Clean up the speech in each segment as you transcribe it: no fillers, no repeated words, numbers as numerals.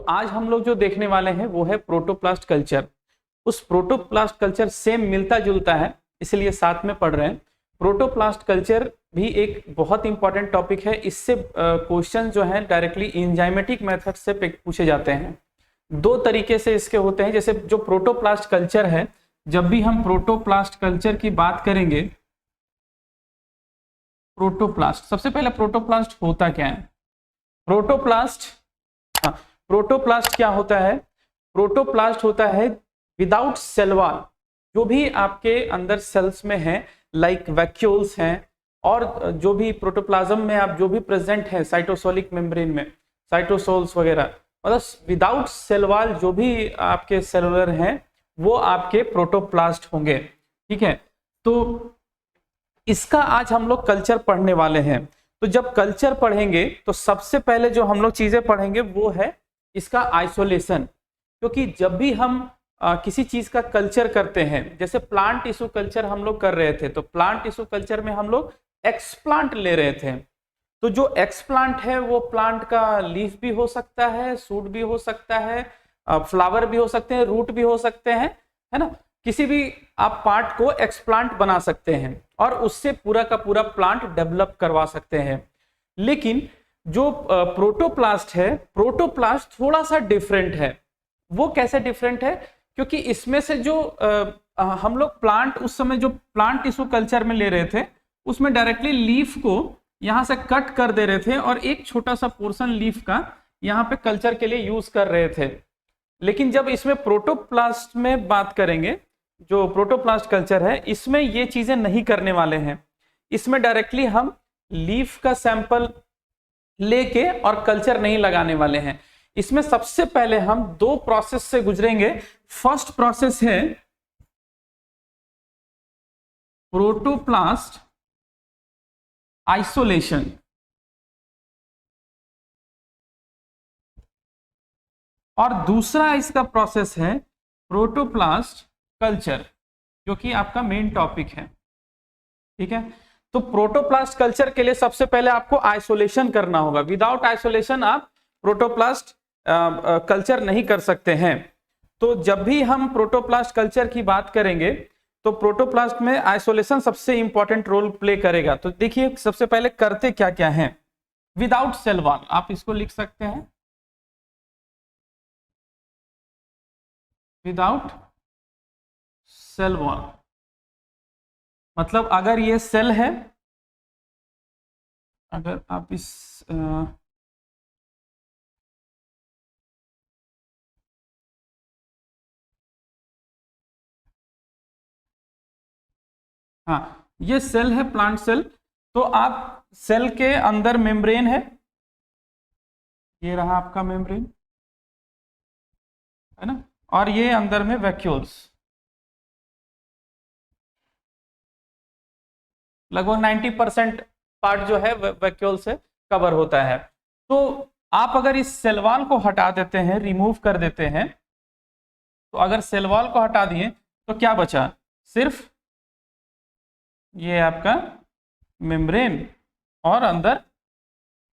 आज हम लोग जो देखने वाले हैं वो है प्रोटोप्लास्ट कल्चर। उस प्रोटोप्लास्ट कल्चर सेम मिलता जुलता है, इसलिए साथ में पढ़ रहे हैं। प्रोटोप्लास्ट कल्चर भी एक बहुत इंपॉर्टेंट टॉपिक है। इससे क्वेश्चन जो है डायरेक्टली एंजाइमेटिक मेथड से पूछे जाते हैं। दो तरीके से इसके होते हैं। जैसे जो प्रोटोप्लास्ट कल्चर है, जब भी हम प्रोटोप्लास्ट कल्चर की बात करेंगे, प्रोटोप्लास्ट, सबसे पहले प्रोटोप्लास्ट होता क्या है? प्रोटोप्लास्ट क्या होता है? प्रोटोप्लास्ट होता है विदाउट सेल वॉल। जो भी आपके अंदर सेल्स में है, लाइक वैक्यूल्स हैं, और जो भी प्रोटोप्लाज्म में आप जो भी प्रेजेंट है साइटोसोलिक मेम्ब्रेन में, साइटोसोल्स वगैरह, मतलब विदाउट सेल वॉल जो भी आपके सेलुलर हैं वो आपके प्रोटोप्लास्ट होंगे। ठीक है, तो इसका आज हम लोग कल्चर पढ़ने वाले हैं। तो जब कल्चर पढ़ेंगे तो सबसे पहले जो हम लोग चीजें पढ़ेंगे वो है इसका आइसोलेशन। क्योंकि जब भी हम किसी चीज का कल्चर करते हैं, जैसे प्लांट टिश्यू कल्चर हम लोग कर रहे थे, तो प्लांट टिश्यू कल्चर में हम लोग एक्सप्लांट ले रहे थे। तो जो एक्सप्लांट है वो प्लांट का लीफ भी हो सकता है, सूट भी हो सकता है, फ्लावर भी हो सकते हैं, रूट भी हो सकते हैं, है ना। किसी भी आप पार्ट को एक्सप्लांट बना सकते हैं और उससे पूरा का पूरा प्लांट डेवलप करवा सकते हैं। लेकिन जो प्रोटोप्लास्ट है, प्रोटोप्लास्ट थोड़ा सा डिफरेंट है। वो कैसे डिफरेंट है? क्योंकि इसमें से जो हम लोग प्लांट उस समय जो प्लांट टिश्यू कल्चर में ले रहे थे, उसमें डायरेक्टली लीफ को यहां से कट कर दे रहे थे और एक छोटा सा पोर्शन लीफ का यहाँ पे कल्चर के लिए यूज कर रहे थे। लेकिन जब इसमें प्रोटोप्लास्ट में बात करेंगे, जो प्रोटोप्लास्ट कल्चर है, इसमें ये चीजें नहीं करने वाले हैं। इसमें डायरेक्टली हम लीफ का सैंपल लेके और कल्चर नहीं लगाने वाले हैं। इसमें सबसे पहले हम दो प्रोसेस से गुजरेंगे। फर्स्ट प्रोसेस है प्रोटोप्लास्ट आइसोलेशन, और दूसरा इसका प्रोसेस है प्रोटोप्लास्ट कल्चर, जो कि आपका मेन टॉपिक है। ठीक है, तो प्रोटोप्लास्ट कल्चर के लिए सबसे पहले आपको आइसोलेशन करना होगा। विदाउट आइसोलेशन आप प्रोटोप्लास्ट कल्चर नहीं कर सकते हैं। तो जब भी हम प्रोटोप्लास्ट कल्चर की बात करेंगे तो प्रोटोप्लास्ट में आइसोलेशन सबसे इंपॉर्टेंट रोल प्ले करेगा। तो देखिए सबसे पहले करते क्या क्या है। विदाउट सेल वॉल, आप इसको लिख सकते हैं विदाउट सेल वॉल। मतलब अगर ये सेल है, अगर आप इस हाँ, ये सेल है, प्लांट सेल। तो आप सेल के अंदर मेम्ब्रेन है, ये रहा आपका मेम्ब्रेन, है ना, और ये अंदर में वैक्यूल्स, लगभग 90% पार्ट जो है वैक्यूल से कवर होता है। तो आप अगर इस सेल वॉल को हटा देते हैं, रिमूव कर देते हैं, तो अगर सेल वॉल को हटा दिए तो क्या बचा? सिर्फ ये आपका मेम्ब्रेन और अंदर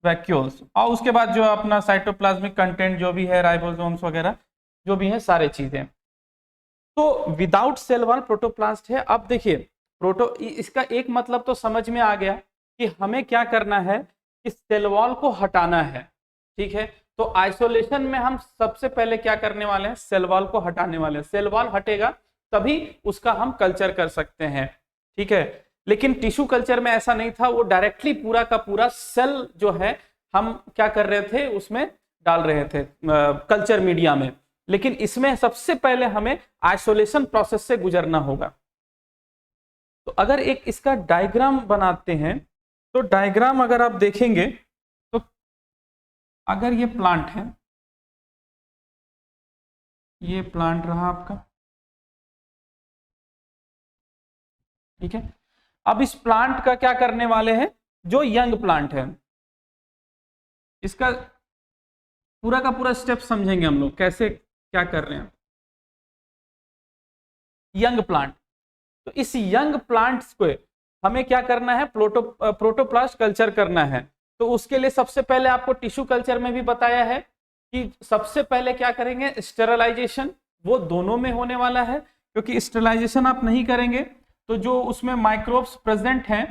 वैक्यूल्स, और उसके बाद जो अपना साइटोप्लाज्मिक कंटेंट जो भी है, राइबोसोम्स वगैरह जो भी है, सारे चीजें। तो विदाउट सेल वॉल प्रोटोप्लास्ट है। अब देखिए इसका एक मतलब तो समझ में आ गया कि हमें क्या करना है, कि सेल वॉल को हटाना है। ठीक है, तो आइसोलेशन में हम सबसे पहले क्या करने वाले हैं? सेल वॉल को हटाने वाले हैं। सेल वॉल हटेगा तभी उसका हम कल्चर कर सकते हैं। ठीक है, लेकिन टिश्यू कल्चर में ऐसा नहीं था। वो डायरेक्टली पूरा का पूरा सेल जो है हम क्या कर रहे थे, उसमें डाल रहे थे कल्चर मीडिया में। लेकिन इसमें सबसे पहले हमें आइसोलेशन प्रोसेस से गुजरना होगा। तो अगर एक इसका डायग्राम बनाते हैं, तो डायग्राम अगर आप देखेंगे तो अगर ये प्लांट है, ये प्लांट रहा आपका, ठीक है। अब इस प्लांट का क्या करने वाले हैं? जो यंग प्लांट है, इसका पूरा का पूरा स्टेप समझेंगे हम लोग, कैसे क्या कर रहे हैं। यंग प्लांट, तो इस यंग प्लांट्स को हमें क्या करना है? प्रोटोप्लास्ट कल्चर करना है। तो उसके लिए सबसे पहले आपको टिश्यू कल्चर में भी बताया है कि सबसे पहले क्या करेंगे, स्टेरलाइजेशन, वो दोनों में होने वाला है, क्योंकि स्टेरलाइजेशन आप नहीं करेंगे तो जो उसमें माइक्रोब्स प्रेजेंट हैं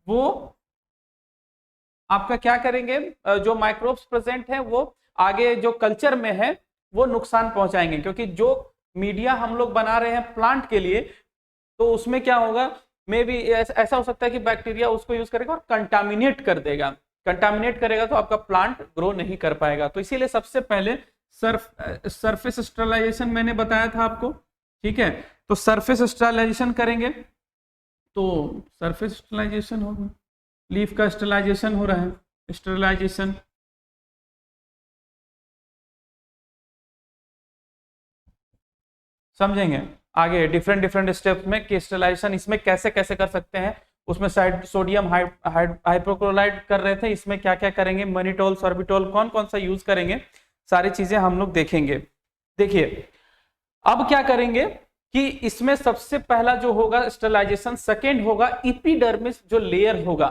वो आपका क्या करेंगे, जो माइक्रोब्स प्रेजेंट हैं वो आगे जो कल्चर में है वो नुकसान पहुंचाएंगे, क्योंकि जो मीडिया हम लोग बना रहे हैं प्लांट के लिए तो उसमें क्या होगा, मे बी ऐसा हो सकता है कि बैक्टीरिया उसको यूज करेगा और कंटामिनेट कर देगा, कंटामिनेट करेगा तो आपका प्लांट ग्रो नहीं कर पाएगा। तो इसीलिए सबसे पहले सरफेस स्टेरलाइजेशन मैंने बताया था आपको, ठीक है। तो सरफेस स्टेरलाइजेशन करेंगे, तो सरफेस स्टेरलाइजेशन होगा, लीफ का स्टेरलाइजेशन हो रहा है, स्टेरलाइजेशन, समझेंगे आगे डिफरेंट डिफरेंट स्टेप्स में कि स्टेरलाइजेशन इसमें कैसे कैसे कर सकते हैं। उसमें सोडियम हाइपोक्लोराइड कर रहे थे, इसमें क्या क्या करेंगे, मैनिटोल, सॉर्बिटोल, कौन कौन सा यूज करेंगे, सारी चीजें हम लोग देखेंगे। देखिए अब क्या करेंगे कि इसमें सबसे पहला जो होगा स्टेरलाइजेशन, सेकेंड होगा इपिडर्मिस जो लेयर होगा,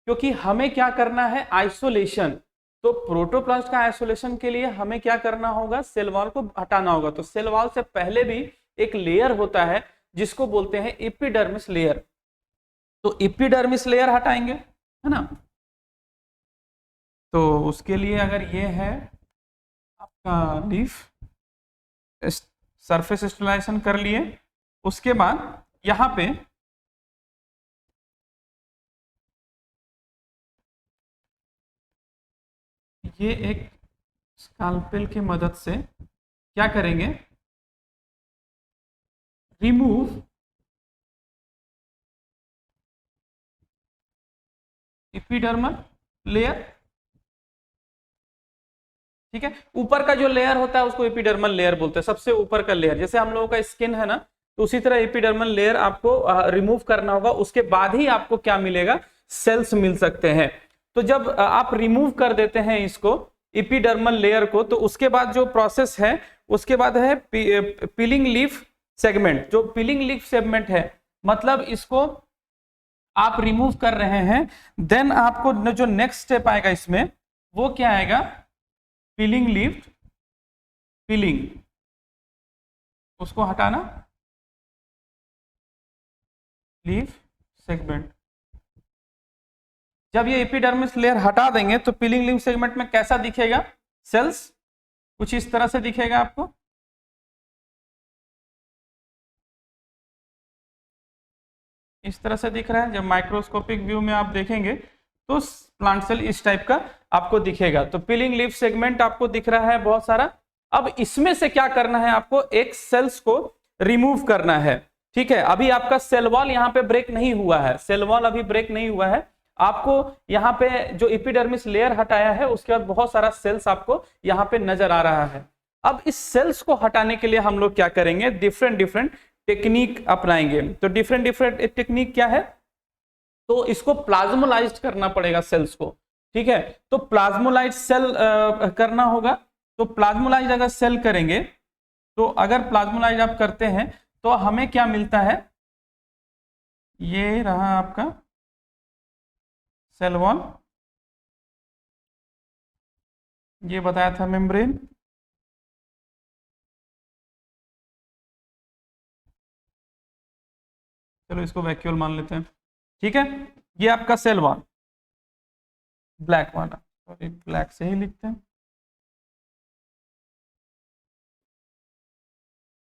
क्योंकि हमें क्या करना है, आइसोलेशन। तो प्रोटोप्लास्ट का आइसोलेशन के लिए हमें क्या करना होगा, सेल वॉल को हटाना होगा। तो सेल वॉल से पहले भी एक लेयर होता है जिसको बोलते हैं एपिडर्मिस लेयर, तो एपिडर्मिस लेयर हटाएंगे, है ना। तो उसके लिए अगर ये है आपका लीफ, सरफेस स्टेरलाइजेशन कर लिए, उसके बाद यहां पे ये एक स्कैल्पेल की मदद से क्या करेंगे, रिमूव एपिडर्मल लेयर, ठीक है। ऊपर का जो लेयर होता है उसको एपिडर्मल लेयर बोलते हैं, सबसे ऊपर का लेयर, जैसे हम लोगों का स्किन है ना, तो उसी तरह एपिडर्मल लेयर आपको रिमूव करना होगा, उसके बाद ही आपको क्या मिलेगा, सेल्स मिल सकते हैं। तो जब आप रिमूव कर देते हैं इसको, एपिडर्मल लेयर को, तो उसके बाद जो प्रोसेस है, उसके बाद है पीलिंग लीफ सेगमेंट। जो पीलिंग लीफ सेगमेंट है मतलब इसको आप रिमूव कर रहे हैं, देन आपको जो नेक्स्ट स्टेप आएगा इसमें वो क्या आएगा, पीलिंग लीफ, पीलिंग, उसको हटाना, लीफ सेगमेंट। जब ये एपिडर्मिस लेयर हटा देंगे तो पीलिंग लीफ सेगमेंट में कैसा दिखेगा, सेल्स कुछ इस तरह से दिखेगा आपको, इस तरह से दिख रहा है। जब माइक्रोस्कोपिक व्यू में आप देखेंगे तो प्लांट सेल इस टाइप का आपको दिखेगा। तो पीलिंग लीफ सेगमेंट आपको दिख रहा है बहुत सारा। अब इसमें से क्या करना है, आपको एक सेल्स को रिमूव करना है, ठीक है। अभी आपका सेल वॉल यहाँ पे ब्रेक नहीं हुआ है, सेल वॉल अभी ब्रेक नहीं हुआ है। आपको यहाँ पे जो एपिडर्मिस लेयर हटाया है उसके बाद बहुत सारा सेल्स आपको यहाँ पे नजर आ रहा है। अब इस सेल्स को हटाने के लिए हम लोग क्या करेंगे, डिफरेंट डिफरेंट टेक्निक अपनाएंगे। तो डिफरेंट डिफरेंट टेक्निक क्या है, तो इसको प्लाज्मोलाइज्ड करना पड़ेगा सेल्स को, ठीक है। तो प्लाज्मोलाइज सेल करना होगा। तो प्लाज्मोलाइज अगर सेल करेंगे, तो अगर प्लाज्मोलाइज आप करते हैं तो हमें क्या मिलता है, ये रहा आपका सेल वॉल, ये बताया था मेम्ब्रेन, चलो इसको वैक्यूल मान लेते हैं, ठीक है। ये आपका सेल वॉल, ब्लैक वाला, सॉरी ब्लैक से ही लिखते हैं,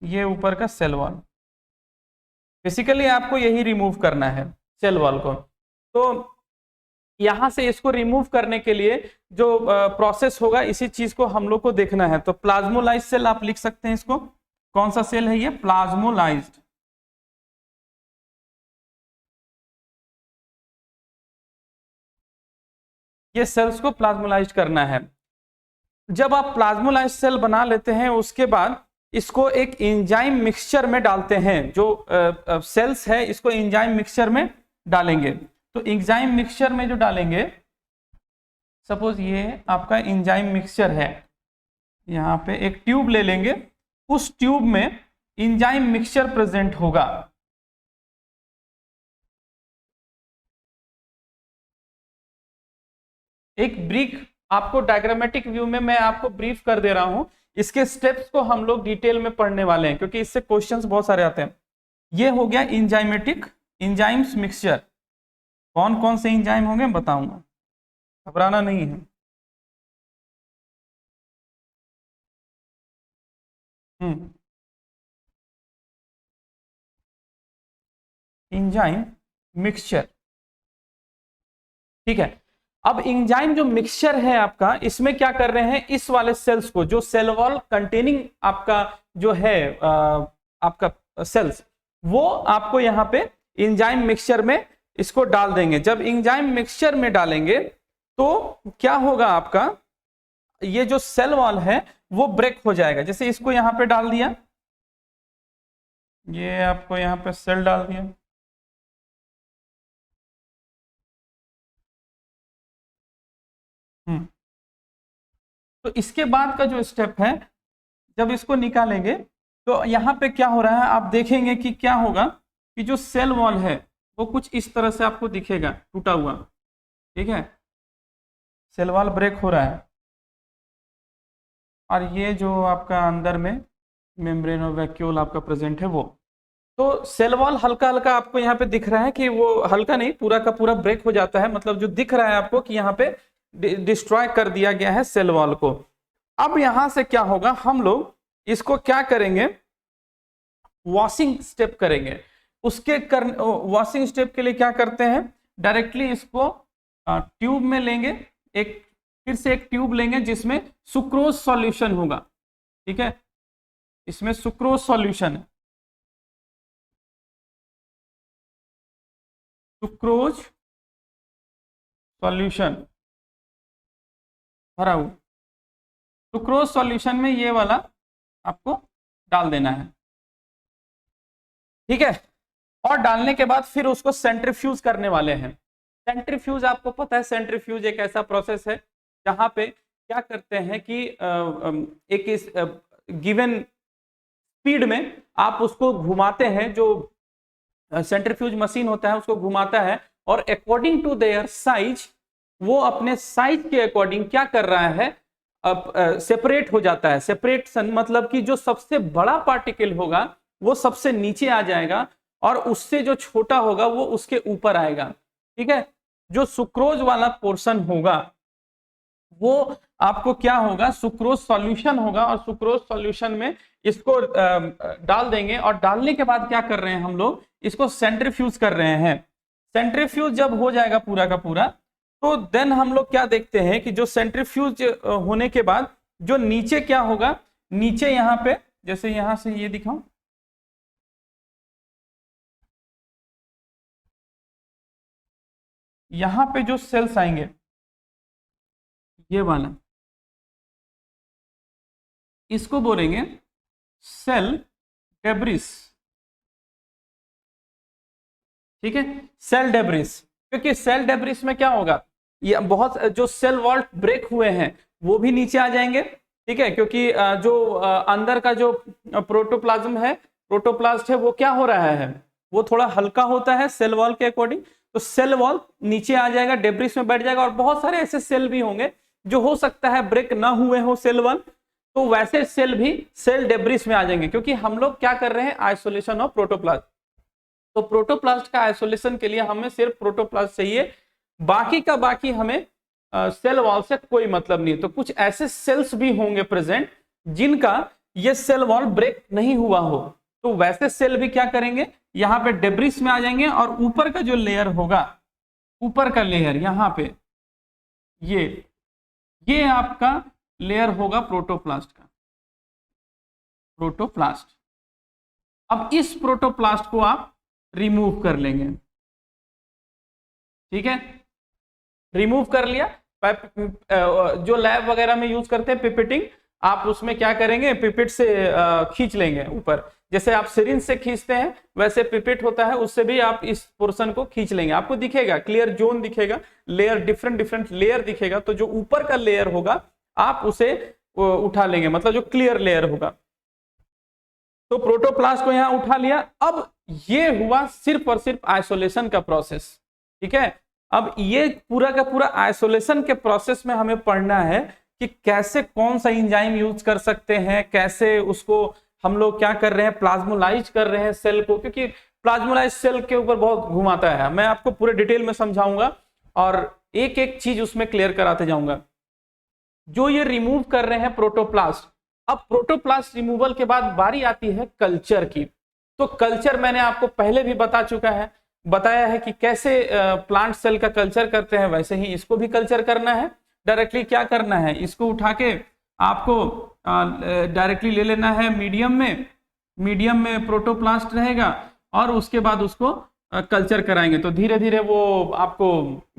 ये ऊपर का सेल वॉल। बेसिकली आपको यही रिमूव करना है सेल वॉल को। तो यहां से इसको रिमूव करने के लिए जो प्रोसेस होगा इसी चीज को हम लोग को देखना है। तो प्लाज्मोलाइज सेल आप लिख सकते हैं इसको, कौन सा सेल है ये, प्लाज्मोलाइज्ड। ये सेल्स को प्लाज्मोलाइज करना है। जब आप प्लाज्मोलाइज सेल बना लेते हैं उसके बाद इसको एक एंजाइम मिक्सचर में डालते हैं। जो सेल्स है इसको एंजाइम मिक्सचर में डालेंगे। तो एंजाइम मिक्सचर में जो डालेंगे, सपोज ये आपका एंजाइम मिक्सचर है, यहाँ पे एक ट्यूब ले लेंगे, उस ट्यूब में एंजाइम मिक्सचर प्रेजेंट होगा। एक ब्रिक आपको डायग्रामेटिक व्यू में मैं आपको ब्रीफ कर दे रहा हूं, इसके स्टेप्स को हम लोग डिटेल में पढ़ने वाले हैं क्योंकि इससे क्वेश्चंस बहुत सारे आते हैं। ये हो गया इंजाइमेटिक इंजाइम्स मिक्सचर। कौन कौन से इंजाइम होंगे बताऊंगा, घबराना नहीं है। इंजाइम मिक्सचर, ठीक है। अब इंजाइम जो मिक्सचर है आपका, इसमें क्या कर रहे हैं, इस वाले सेल्स को, जो सेल वॉल कंटेनिंग आपका जो है आपका सेल्स, वो आपको यहां पे इंजाइम मिक्सचर में इसको डाल देंगे। जब इंजाइम मिक्सचर में डालेंगे तो क्या होगा, आपका ये जो सेल वॉल है वो ब्रेक हो जाएगा। जैसे इसको यहां पे डाल दिया, ये आपको यहां पे सेल डाल दिया, तो इसके बाद का जो स्टेप है, जब इसको निकालेंगे तो यहाँ पे क्या हो रहा है, आप देखेंगे कि क्या होगा कि जो सेल वॉल है वो कुछ इस तरह से आपको दिखेगा, टूटा हुआ, ठीक है। सेल वॉल ब्रेक हो रहा है और ये जो आपका अंदर में मेम्ब्रेन और वैक्यूल आपका प्रेजेंट है वो, तो सेल वॉल हल्का हल्का आपको यहाँ पे दिख रहा है कि वो हल्का नहीं, पूरा का पूरा ब्रेक हो जाता है। मतलब जो दिख रहा है आपको कि यहाँ पे डिस्ट्रॉय कर दिया गया है सेल वॉल को। अब यहां से क्या होगा, हम लोग इसको क्या करेंगे, वॉशिंग स्टेप करेंगे। वॉशिंग स्टेप के लिए क्या करते हैं, डायरेक्टली इसको ट्यूब में लेंगे, एक फिर से एक ट्यूब लेंगे जिसमें सुक्रोज सॉल्यूशन होगा, ठीक है। इसमें सुक्रोज सॉल्यूशन है, सुक्रोज सॉल्यूशन भरा हुआ। सुक्रोज सॉल्यूशन में ये वाला आपको डाल देना है, ठीक है। और डालने के बाद फिर उसको सेंट्रीफ्यूज करने वाले हैं। सेंट्रीफ्यूज आपको पता है, सेंट्रीफ्यूज एक ऐसा प्रोसेस है जहां पे क्या करते हैं कि एक गिवन स्पीड में आप उसको घुमाते हैं, जो सेंट्रीफ्यूज मशीन होता है उसको घुमाता है, और अकॉर्डिंग टू देयर साइज, वो अपने साइज के अकॉर्डिंग क्या कर रहा है, अब सेपरेट हो जाता है। सेपरेशन मतलब कि जो सबसे बड़ा पार्टिकल होगा वो सबसे नीचे आ जाएगा और उससे जो छोटा होगा वो उसके ऊपर आएगा, ठीक है। जो सुक्रोज वाला पोर्शन होगा वो आपको क्या होगा, सुक्रोज सॉल्यूशन होगा, और सुक्रोज सॉल्यूशन में इसको डाल देंगे। और डालने के बाद क्या कर रहे हैं हम लोग, इसको सेंट्रीफ्यूज कर रहे हैं। सेंट्रीफ्यूज जब हो जाएगा पूरा का पूरा, तो देन हम लोग क्या देखते हैं कि जो सेंट्रीफ्यूज होने के बाद जो नीचे क्या होगा, नीचे यहां पे, जैसे यहां से ये दिखाऊं, यहां पे जो सेल्स आएंगे, ये वाला, इसको बोलेंगे सेल डेब्रिस, ठीक है। सेल डेब्रिस, क्योंकि सेल डेब्रिस में क्या होगा, ये बहुत जो सेल वॉल ब्रेक हुए हैं वो भी नीचे आ जाएंगे, ठीक है। क्योंकि जो अंदर का जो प्रोटोप्लाज्म है, प्रोटोप्लास्ट है, वो क्या हो रहा है, वो थोड़ा हल्का होता है सेल वॉल के अकॉर्डिंग, तो सेल वॉल नीचे आ जाएगा, डेब्रिस में बैठ जाएगा। और बहुत सारे ऐसे सेल भी होंगे जो हो सकता है ब्रेक ना हुए हो सेल वॉल, तो वैसे सेल भी सेल डेब्रिस में आ जाएंगे। क्योंकि हम लोग क्या कर रहे हैं, आइसोलेशन ऑफ प्रोटोप्लास्ट, तो प्रोटोप्लास्ट का आइसोलेशन के लिए हमें सिर्फ प्रोटोप्लास्ट चाहिए, बाकी का बाकी हमें सेल वॉल से कोई मतलब नहीं। तो कुछ ऐसे सेल्स भी होंगे प्रेजेंट जिनका ये सेल वॉल ब्रेक नहीं हुआ हो, तो वैसे सेल भी क्या करेंगे, यहां पे डेब्रिस में आ जाएंगे। और ऊपर का जो लेयर होगा, ऊपर का लेयर यहां पे, ये आपका लेयर होगा प्रोटोप्लास्ट का, प्रोटोप्लास्ट। अब इस प्रोटोप्लास्ट को आप रिमूव कर लेंगे, ठीक है। रिमूव कर लिया, जो लैब वगैरह में यूज करते हैं पिपेटिंग, आप उसमें क्या करेंगे, पिपेट से खींच लेंगे ऊपर, जैसे आप सिरिंज से खींचते हैं वैसे पिपेट होता है, उससे भी आप इस पोर्शन को खींच लेंगे। आपको दिखेगा, क्लियर जोन दिखेगा, लेयर डिफरेंट डिफरेंट लेयर दिखेगा, तो जो ऊपर का लेयर होगा आप उसे उठा लेंगे, मतलब जो क्लियर लेयर होगा। तो प्रोटोप्लास्ट को यहां उठा लिया। अब ये हुआ सिर्फ और सिर्फ आइसोलेशन का प्रोसेस, ठीक है। अब ये पूरा का पूरा आइसोलेशन के प्रोसेस में हमें पढ़ना है कि कैसे कौन सा एंजाइम यूज कर सकते हैं, कैसे उसको हम लोग क्या कर रहे हैं, प्लाज्मोलाइज कर रहे हैं सेल को, क्योंकि प्लाज्मोलाइज सेल के ऊपर बहुत घुमाता है। मैं आपको पूरे डिटेल में समझाऊंगा और एक एक चीज उसमें क्लियर कराते जाऊंगा। जो ये रिमूव कर रहे हैं प्रोटोप्लास्ट, अब प्रोटोप्लास्ट रिमूवल के बाद बारी आती है कल्चर की। तो कल्चर मैंने आपको पहले भी बताया है कि कैसे प्लांट सेल का कल्चर करते हैं, वैसे ही इसको भी कल्चर करना है। डायरेक्टली क्या करना है, इसको उठा के आपको डायरेक्टली ले लेना है मीडियम में प्रोटोप्लास्ट रहेगा और उसके बाद उसको कल्चर कराएंगे। तो धीरे धीरे वो आपको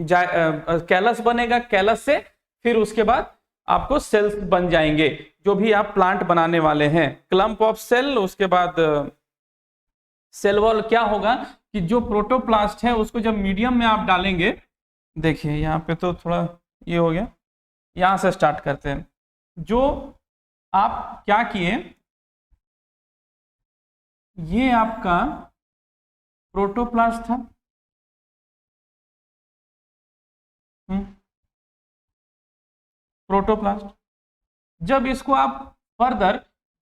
कैलस बनेगा, कैलस से फिर उसके बाद आपको सेल्स बन जाएंगे जो भी आप प्लांट बनाने वाले हैं। क्लम्प ऑफ सेल, उसके बाद सेल वॉल। क्या होगा कि जो प्रोटोप्लास्ट है उसको जब मीडियम में आप डालेंगे, देखिए यहाँ पे तो थोड़ा ये हो गया, यहां से स्टार्ट करते हैं। जो आप क्या किए, ये आपका प्रोटोप्लास्ट था, प्रोटोप्लास्ट। जब इसको आप फर्दर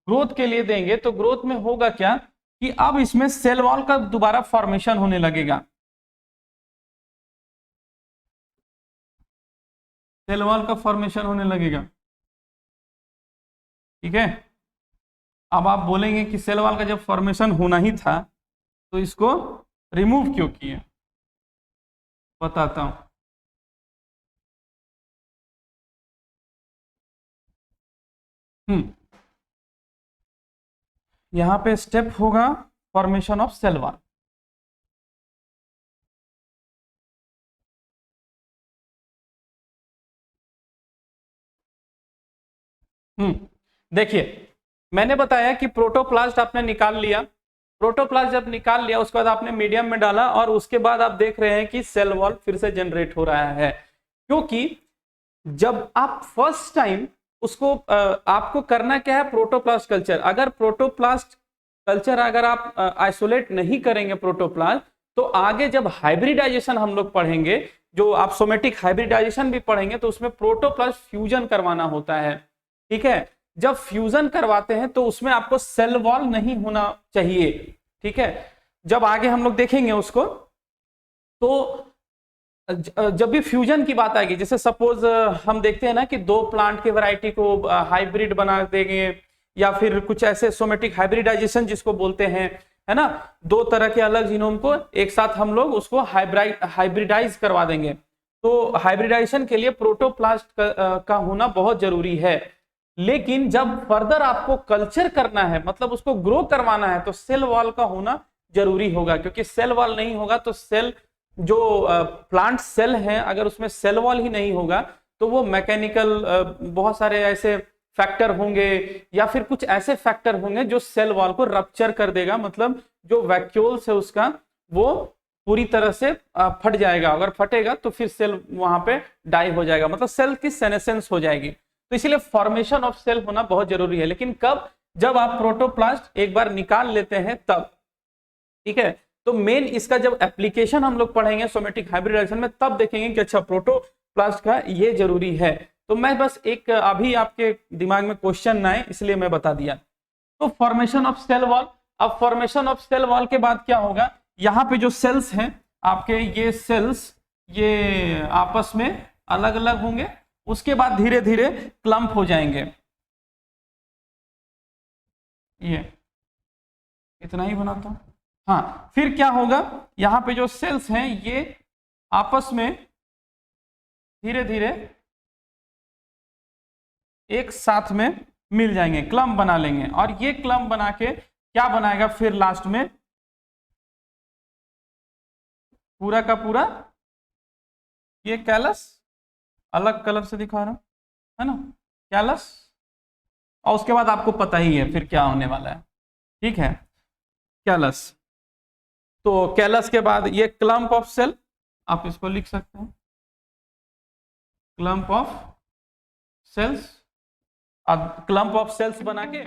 ग्रोथ के लिए देंगे तो ग्रोथ में होगा क्या कि अब इसमें सेल वॉल का दोबारा फॉर्मेशन होने लगेगा, सेल वॉल का फॉर्मेशन होने लगेगा। ठीक है, अब आप बोलेंगे कि सेल वॉल का जब फॉर्मेशन होना ही था तो इसको रिमूव क्यों किए, बताता हूं। यहां पे स्टेप होगा फॉर्मेशन ऑफ सेल वॉल। देखिए मैंने बताया कि प्रोटोप्लास्ट आपने निकाल लिया, प्रोटोप्लास्ट जब निकाल लिया उसके बाद आपने मीडियम में डाला और उसके बाद आप देख रहे हैं कि सेल वॉल फिर से जनरेट हो रहा है। क्योंकि जब आप फर्स्ट टाइम उसको आपको करना क्या है, प्रोटोप्लास्ट कल्चर। अगर प्रोटोप्लास्ट कल्चर अगर आप आइसोलेट नहीं करेंगे प्रोटोप्लास्ट, तो आगे जब हाइब्रिडाइजेशन हम लोग पढ़ेंगे, जो आप सोमेटिक हाइब्रिडाइजेशन भी पढ़ेंगे, तो उसमें प्रोटोप्लास्ट फ्यूजन करवाना होता है। ठीक है, जब फ्यूजन करवाते हैं तो उसमें आपको सेल वॉल नहीं होना चाहिए। ठीक है, जब आगे हम लोग देखेंगे उसको, तो जब भी फ्यूजन की बात आएगी, जैसे सपोज हम देखते हैं ना कि दो प्लांट की वैरायटी को हाइब्रिड बना देंगे, या फिर कुछ ऐसे सोमेटिक हाइब्रिडाइजेशन जिसको बोलते हैं, है ना, दो तरह के अलग जीनोम को एक साथ हम लोग उसको हाइब्रिडाइज करवा देंगे। तो हाइब्रिडाइजेशन के लिए प्रोटोप्लास्ट का होना बहुत जरूरी है। लेकिन जब फर्दर आपको कल्चर करना है, मतलब उसको ग्रो करवाना है, तो सेल वॉल का होना जरूरी होगा। क्योंकि सेल वॉल नहीं होगा तो सेल जो प्लांट सेल है, अगर उसमें सेल वॉल ही नहीं होगा तो वो मैकेनिकल बहुत सारे ऐसे फैक्टर होंगे या फिर कुछ ऐसे फैक्टर होंगे जो सेल वॉल को रप्चर कर देगा। मतलब जो वैक्यूल्स है उसका वो पूरी तरह से फट जाएगा। अगर फटेगा तो फिर सेल वहां पे डाई हो जाएगा, मतलब सेल की सेनेसेंस हो जाएगी। तो इसीलिए फॉर्मेशन ऑफ सेल होना बहुत जरूरी है। लेकिन कब, जब आप प्रोटोप्लास्ट एक बार निकाल लेते हैं तब। ठीक है, तो मेन इसका जब एप्लीकेशन हम लोग पढ़ेंगे सोमेटिक हाइब्रिडाइजेशन में, तब देखेंगे कि अच्छा प्रोटोप्लास्ट का ये जरूरी है। तो मैं बस एक अभी आपके दिमाग में क्वेश्चन ना आए इसलिए मैं बता दिया। तो फॉर्मेशन ऑफ सेल वॉल, अब फॉर्मेशन ऑफ सेल वॉल के बाद क्या होगा, यहाँ पे जो सेल्स हैं आपके, ये सेल्स ये आपस में अलग अलग होंगे, उसके बाद धीरे धीरे क्लम्प हो जाएंगे। ये इतना ही बनाता हूं। हाँ, फिर क्या होगा, यहां पे जो सेल्स हैं ये आपस में धीरे धीरे एक साथ में मिल जाएंगे, क्लम्प बना लेंगे। और ये क्लम्प बना के क्या बनाएगा, फिर लास्ट में पूरा का पूरा ये कैलस, अलग कलर से दिखा रहा हूं, है ना, कैलस। और उसके बाद आपको पता ही है फिर क्या होने वाला है। ठीक है, कैलस। तो कैलस के बाद ये क्लम्प ऑफ सेल, आप इसको लिख सकते हैं, क्लम्प ऑफ सेल्स। अब क्लम्प ऑफ सेल्स बना के